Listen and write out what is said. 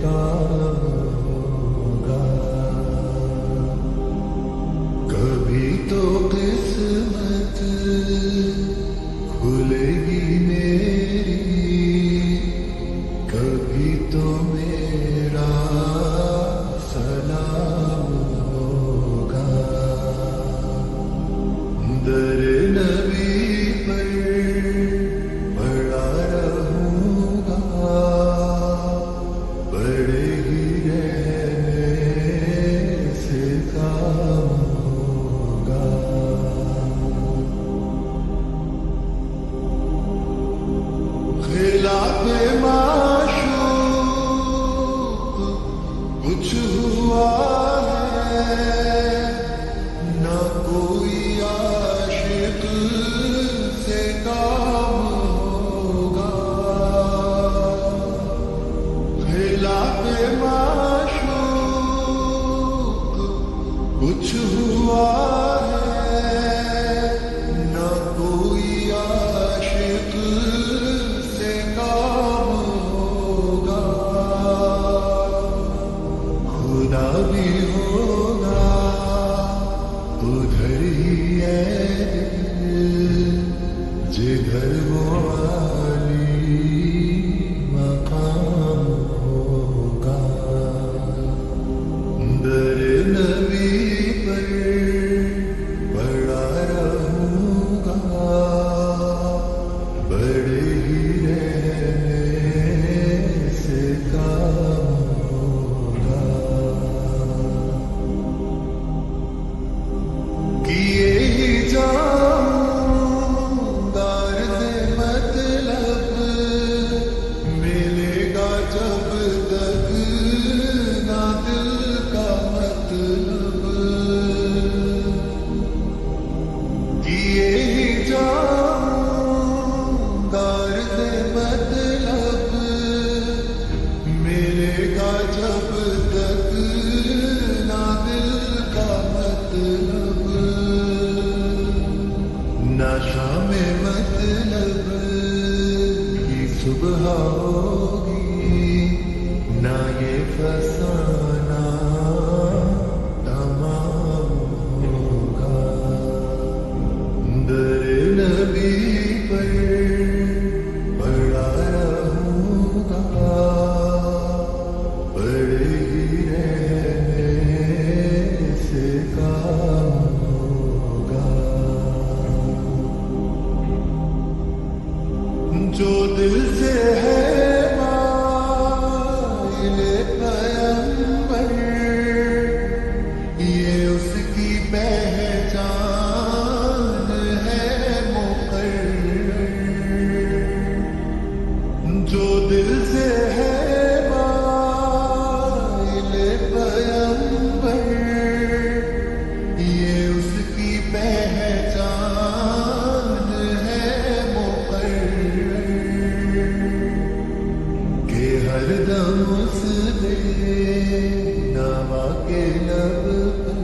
کام ہوگا. کبھی تو قسمت کھلے گی میری، کبھی تو میرا سلام ہوگا. در نبی پر پڑا رہوں گا، بڑے ہی رہنے سے کام ہوگا. خلاف معشوق کچھ ہوا ہے، نہ کوئی عاشق سے کام ہوگا. خلاف معشوق کچھ ہوا ہے، نہ کوئی عاشق سے کام ہوگا. خدا بھی ہوگا ادھر ہی ہے دل، جدھر وہ عالی مقام ہوگا. در نبی پر پڑا رہوں گا، بڑے ہی رہنے سے کام ہوگا. کیے ہی جاؤں دارد مطلب، ملے گا جب تک نہ دل کا مطلب. کیے ہی جاؤں دارد مطلب، ملے گا جب تک نہ دل کا مطلب. نہ شام مطلب کی صبح ہوگی، نہ یہ فسانہ تمام ہوگا. در نبی پر پڑا رہوں گا، بڑے ہی رہنے سے کام ہوگا. جو دل سے ہے مائل پیغمبر، یہ اس کی پہچان ہے مقرر. جو دل سے ہے مائل پیغمبر، یہ اس کی پہچان ہے مقرر. کہ ہر دم اس نے نوا کے لب پر